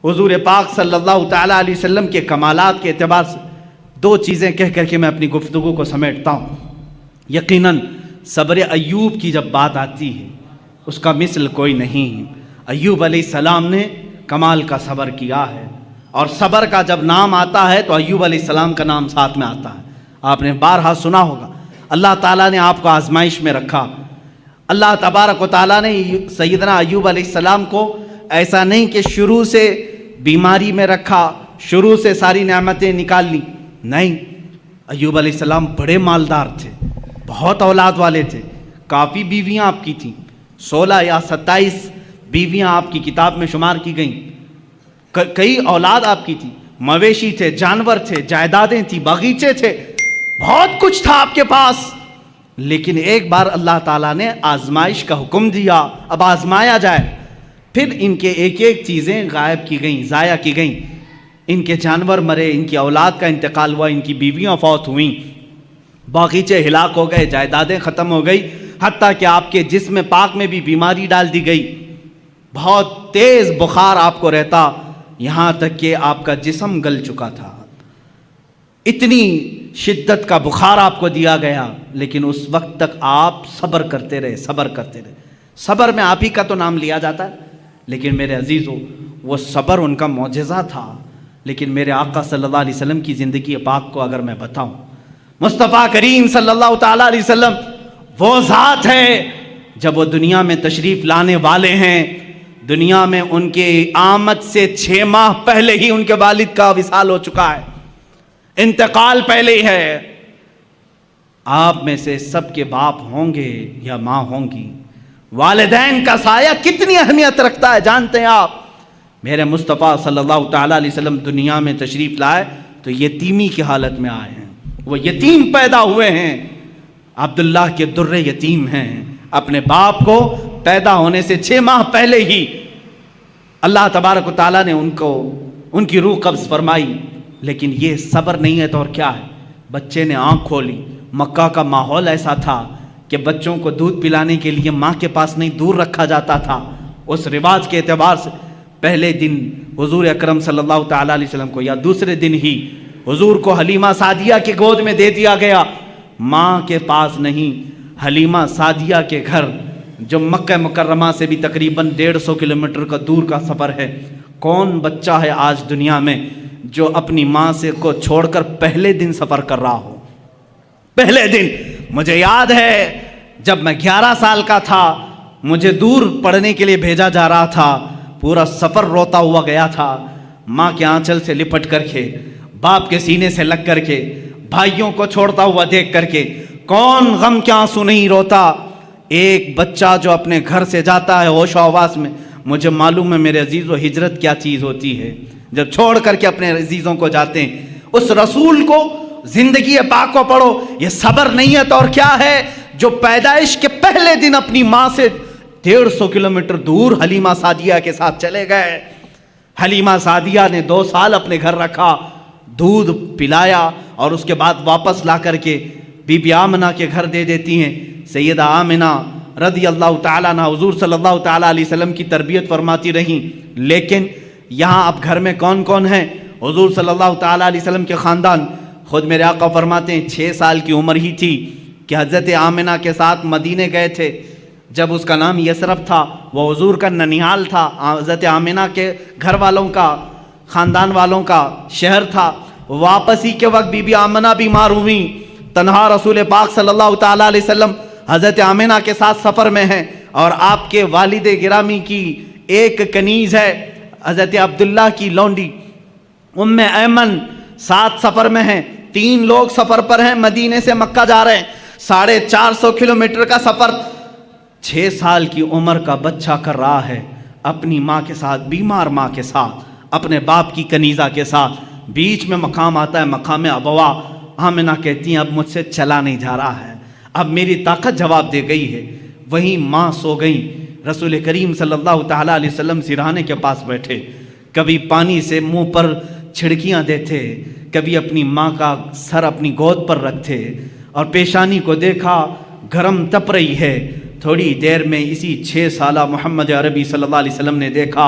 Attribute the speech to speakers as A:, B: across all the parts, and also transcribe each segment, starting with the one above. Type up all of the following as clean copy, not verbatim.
A: حضور پاک صلی اللہ تعالیٰ علیہ وسلم کے کمالات کے اعتبار سے دو چیزیں کہہ کر کے میں اپنی گفتگو کو سمیٹتا ہوں۔ یقیناً صبر ایوب کی جب بات آتی ہے اس کا مثل کوئی نہیں۔ ایوب علیہ السلام نے کمال کا صبر کیا ہے، اور صبر کا جب نام آتا ہے تو ایوب علیہ السلام کا نام ساتھ میں آتا ہے۔ آپ نے بارہا سنا ہوگا، اللہ تعالیٰ نے آپ کو آزمائش میں رکھا۔ اللہ تبارک و تعالیٰ نے سیدنا ایوب علیہ السلام کو ایسا نہیں کہ شروع سے بیماری میں رکھا، شروع سے ساری نعمتیں نکال لی، نہیں۔ ایوب علیہ السلام بڑے مالدار تھے، بہت اولاد والے تھے، کافی بیویاں آپ کی تھیں، 16 یا 27 بیویاں آپ کی کتاب میں شمار کی گئیں، کئی اولاد آپ کی تھی، مویشی تھے، جانور تھے، جائیدادیں تھیں، باغیچے تھے، بہت کچھ تھا آپ کے پاس۔ لیکن ایک بار اللہ تعالیٰ نے آزمائش کا حکم دیا، اب آزمایا جائے۔ پھر ان کے ایک ایک چیزیں غائب کی گئیں، ضائع کی گئیں، ان کے جانور مرے، ان کی اولاد کا انتقال ہوا، ان کی بیویاں فوت ہوئیں، باغیچے ہلاک ہو گئے، جائیدادیں ختم ہو گئی، حتیٰ کہ آپ کے جسم پاک میں بھی بیماری ڈال دی گئی، بہت تیز بخار آپ کو رہتا، یہاں تک کہ آپ کا جسم گل چکا تھا، اتنی شدت کا بخار آپ کو دیا گیا۔ لیکن اس وقت تک آپ صبر کرتے رہے، صبر کرتے رہے۔ صبر میں آپ ہی کا تو نام لیا جاتا ہے، لیکن میرے عزیزو وہ صبر ان کا معجزہ تھا۔ لیکن میرے آقا صلی اللہ علیہ وسلم کی زندگی پاک کو اگر میں بتاؤں، مصطفیٰ کریم صلی اللہ تعالیٰ علیہ وسلم وہ ذات ہے جب وہ دنیا میں تشریف لانے والے ہیں، دنیا میں ان کے آمد سے 6 ماہ پہلے ہی ان کے والد کا وصال ہو چکا ہے، انتقال پہلے ہی ہے۔ آپ میں سے سب کے باپ ہوں گے یا ماں ہوں گی، والدین کا سایہ کتنی اہمیت رکھتا ہے جانتے ہیں آپ؟ میرے مصطفیٰ صلی اللہ تعالیٰ علیہ وسلم دنیا میں تشریف لائے تو یتیمی کی حالت میں آئے ہیں، وہ یتیم پیدا ہوئے ہیں، عبداللہ کے در یتیم ہیں۔ اپنے باپ کو پیدا ہونے سے 6 ماہ پہلے ہی اللہ تبارک و تعالیٰ نے ان کی روح قبض فرمائی۔ لیکن یہ صبر نہیں ہے تو اور کیا ہے؟ بچے نے آنکھ کھولی، مکہ کا ماحول ایسا تھا کہ بچوں کو دودھ پلانے کے لیے ماں کے پاس نہیں، دور رکھا جاتا تھا۔ اس رواج کے اعتبار سے پہلے دن حضور اکرم صلی اللہ تعالیٰ علیہ وسلم کو یا دوسرے دن ہی حضور کو حلیمہ سعدیہ کی گود میں دے دیا گیا، ماں کے پاس نہیں۔ حلیمہ سعدیہ کے گھر جو مکہ مکرمہ سے بھی تقریباً 150 کلومیٹر کا دور کا سفر ہے، کون بچہ ہے آج دنیا میں جو اپنی ماں سے کو چھوڑ کر پہلے دن سفر کر رہا ہو؟ پہلے دن مجھے یاد ہے جب میں 11 سال کا تھا، مجھے دور پڑھنے کے لیے بھیجا جا رہا تھا، پورا سفر روتا ہوا گیا تھا، ماں کے آنچل سے لپٹ کر کے، باپ کے سینے سے لگ کر کے، بھائیوں کو چھوڑتا ہوا دیکھ کر کے، کون غم کے آنسو نہیں روتا؟ ایک بچہ جو اپنے گھر سے جاتا ہے ہوش و حواس میں، مجھے معلوم ہے میرے عزیزو ہجرت کیا چیز ہوتی ہے، جب چھوڑ کر کے اپنے عزیزوں کو جاتے ہیں۔ اس رسول کو زندگی پاک کو پڑھو، یہ صبر نہیں ہے تو اور کیا ہے؟ جو پیدائش کے پہلے دن اپنی ماں سے 150 کلومیٹر دور حلیمہ سعدیہ کے ساتھ چلے گئے۔ حلیمہ سعدیہ نے 2 سال اپنے گھر رکھا، دودھ پلایا، اور اس کے بعد واپس لا کر کے بی بی آمنہ کے گھر دے دیتی ہیں۔ سیدہ آمنہ رضی اللہ تعالیٰ عنہ حضور صلی اللہ تعالیٰ علیہ وسلم کی تربیت فرماتی رہیں۔ لیکن یہاں اب گھر میں کون کون ہیں؟ حضور صلی اللہ تعالیٰ علیہ وسلم کے خاندان۔ خود میرے آقا فرماتے ہیں 6 سال کی عمر ہی تھی کہ حضرت آمنہ کے ساتھ مدینے گئے تھے، جب اس کا نام یثرب تھا، وہ حضور کا ننیال تھا، حضرت آمنہ کے گھر والوں کا، خاندان والوں کا شہر تھا۔ واپسی کے وقت بی بی آمنہ بیمار ہوئیں، تنہا رسول پاک صلی اللہ تعالیٰ علیہ وسلم حضرت آمنہ کے ساتھ سفر میں ہیں، اور آپ کے والد گرامی کی ایک کنیز ہے حضرت عبداللہ کی لونڈی ام ایمن، ساتھ سفر میں ہیں۔ 3 لوگ سفر پر ہیں، مدینے سے مکہ جا رہے ہیں، 450 کلومیٹر کا سفر۔ 6 سال کی عمر کا بچہ کر رہا ہے اپنی ماں کے ساتھ، بیمار ماں کے ساتھ، اپنے باپ کی کنیزہ کے ساتھ۔ بیچ میں مقام آتا ہے، مقام ابوا۔ آمنہ کہتی ہیں اب مجھ سے چلا نہیں جا رہا ہے، اب میری طاقت جواب دے گئی ہے۔ وہیں ماں سو گئیں، رسول کریم صلی اللہ تعالیٰ علیہ وسلم سرہانے کے پاس بیٹھے، کبھی پانی سے منہ پر چھڑکیاں دیتے، کبھی اپنی ماں کا سر اپنی گود پر رکھتے، اور پیشانی کو دیکھا گرم تپ رہی ہے۔ تھوڑی دیر میں اسی 6 سالہ محمد عربی صلی اللہ علیہ وسلم نے دیکھا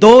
A: 2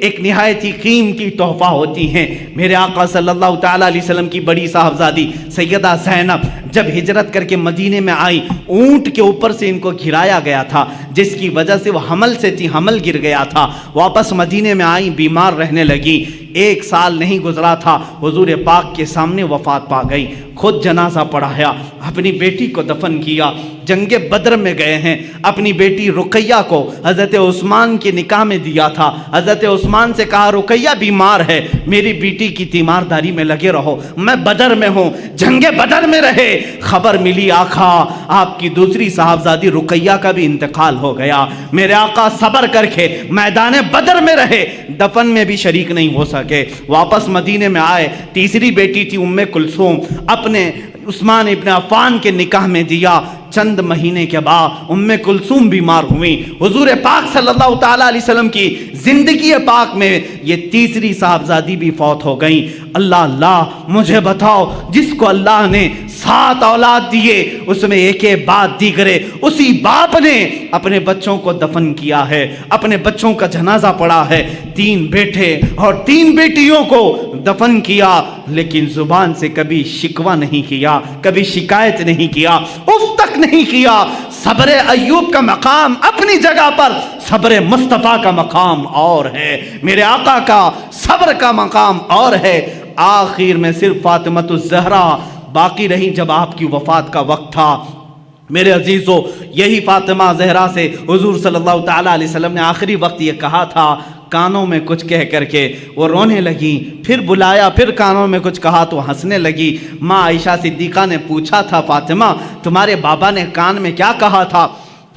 A: ایک نہایت ہی قیمتی تحفہ ہوتی ہیں۔ میرے آقا صلی اللہ تعالیٰ علیہ وسلم کی بڑی صاحبزادی سیدہ زینب جب ہجرت کر کے مدینے میں آئی، اونٹ کے اوپر سے ان کو گھرایا گیا تھا، جس کی وجہ سے وہ حمل سے تھی، حمل گر گیا تھا، واپس مدینے میں آئی، بیمار رہنے لگی۔ 1 سال نہیں گزرا تھا، حضور پاک کے سامنے وفات پا گئی۔ خود جنازہ پڑھایا، اپنی بیٹی کو دفن کیا۔ جنگ بدر میں گئے ہیں، اپنی بیٹی رقیہ کو حضرت عثمان کے نکاح میں دیا تھا۔ حضرت عثمان سے کہا رقیہ بیمار ہے، میری بیٹی کی تیمارداری میں لگے رہو، میں بدر میں ہوں، جنگ بدر میں رہے۔ خبر ملی آقا آپ کی دوسری صاحبزادی رقیہ کا بھی انتقال ہو گیا۔ میرے آقا صبر کر کے میدان بدر میں رہے، دفن میں بھی شریک نہیں ہو سکے۔ واپس مدینے میں آئے، تیسری بیٹی تھی ام کلثوم، اپنے عثمان ابن عفان کے نکاح میں دیا۔ چند مہینے کے بعد ام کلثوم بیمار ہوئی، حضور پاک صلی اللہ تعالیٰ علیہ وسلم کی زندگی پاک میں یہ تیسری صاحبزادی بھی فوت ہو گئی۔ اللہ مجھے بتاؤ، جس کو اللہ نے 7 اولاد دیے، اس میں ایک بعد دیگرے، اسی باپ نے اپنے بچوں کو دفن کیا ہے، اپنے بچوں کا جنازہ پڑھا ہے، 3 بیٹے اور 3 بیٹیوں کو دفن کیا، لیکن زبان سے کبھی شکوہ نہیں کیا، کبھی شکایت نہیں کیا، اف تک نہیں کیا۔ صبر ایوب کا مقام اپنی جگہ پر، صبر مصطفیٰ کا مقام اور ہے، میرے آقا کا صبر کا مقام اور ہے۔ آخر میں صرف فاطمۃ الزہرا باقی رہی جب آپ کی وفات کا وقت تھا۔ میرے عزیزو، یہی فاطمہ زہرا سے حضور صلی اللہ تعالیٰ علیہ وسلم نے آخری وقت یہ کہا تھا، کانوں میں کچھ کہہ کر کے وہ رونے لگی، پھر بلایا، پھر کانوں میں کچھ کہا تو ہنسنے لگی۔ ماں عائشہ صدیقہ نے پوچھا تھا، فاطمہ تمہارے بابا نے کان میں کیا کہا تھا؟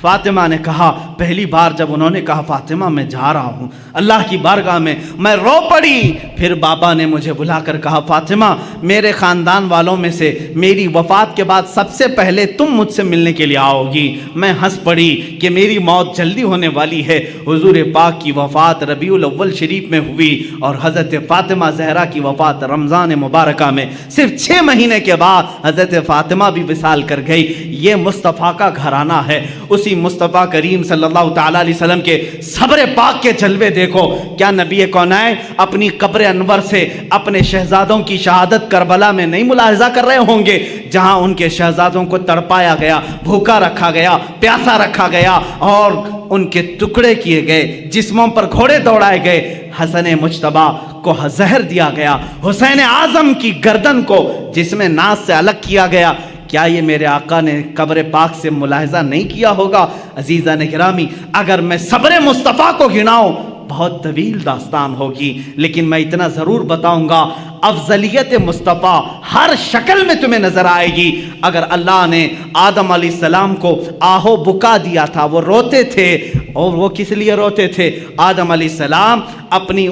A: فاطمہ نے کہا، پہلی بار جب انہوں نے کہا فاطمہ میں جا رہا ہوں اللہ کی بارگاہ میں رو پڑی۔ پھر بابا نے مجھے بلا کر کہا، فاطمہ میرے خاندان والوں میں سے میری وفات کے بعد سب سے پہلے تم مجھ سے ملنے کے لیے آؤ گی۔ میں ہنس پڑی کہ میری موت جلدی ہونے والی ہے۔ حضور پاک کی وفات ربیع الاول شریف میں ہوئی اور حضرت فاطمہ زہرا کی وفات رمضان مبارکہ میں، صرف 6 مہینے کے بعد حضرت فاطمہ بھی وصال کر گئی۔ یہ مصطفیٰ کا گھرانہ ہے۔ اسی مصطفیٰ کریم صلی اللہ تعالیٰ علیہ وسلم کے صبر پاک کے جلوے دیکھو۔ کیا نبی کونین اپنی قبر انور سے اپنے شہزادوں کی شہادت کربلا میں نہیں ملاحظہ کر رہے ہوں گے، جہاں ان کے شہزادوں کو تڑپایا گیا، بھوکا رکھا گیا، پیاسا رکھا گیا اور ان کے ٹکڑے کیے گئے، جسموں پر گھوڑے دوڑائے گئے، حسن مجتبی کو زہر دیا گیا، حسین اعظم کی گردن کو جسم ناز سے الگ کیا گیا۔ کیا یہ میرے آقا نے قبر پاک سے ملاحظہ نہیں کیا ہوگا؟ عزیزان گرامی، اگر میں صبر مصطفیٰ کو گناؤں بہت طویل داستان ہوگی، لیکن میں اتنا ضرور بتاؤں گا، افضلیت مصطفیٰ ہر شکل میں تمہیں نظر آئے گی۔ اگر اللہ نے آدم علیہ السلام کو آہو بکا دیا تھا، وہ روتے تھے، اور وہ کس لیے روتے تھے؟ آدم علیہ السلام اپنی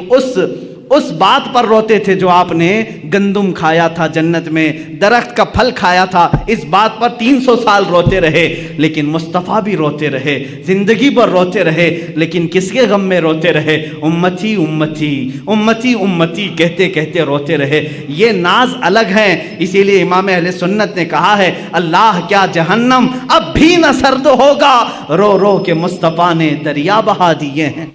A: اس بات پر روتے تھے جو آپ نے گندم کھایا تھا جنت میں، درخت کا پھل کھایا تھا، اس بات پر 300 سال روتے رہے، لیکن مصطفیٰ بھی روتے رہے، زندگی پر روتے رہے، لیکن کس کے غم میں روتے رہے؟ امتی امتی امتی امتی کہتے کہتے روتے رہے۔ یہ ناز الگ ہیں، اسی لیے امام اہل سنت نے کہا ہے، اللہ کیا جہنم اب بھی نہ سرد ہوگا، رو رو کے مصطفیٰ نے دریا بہا دیے ہیں۔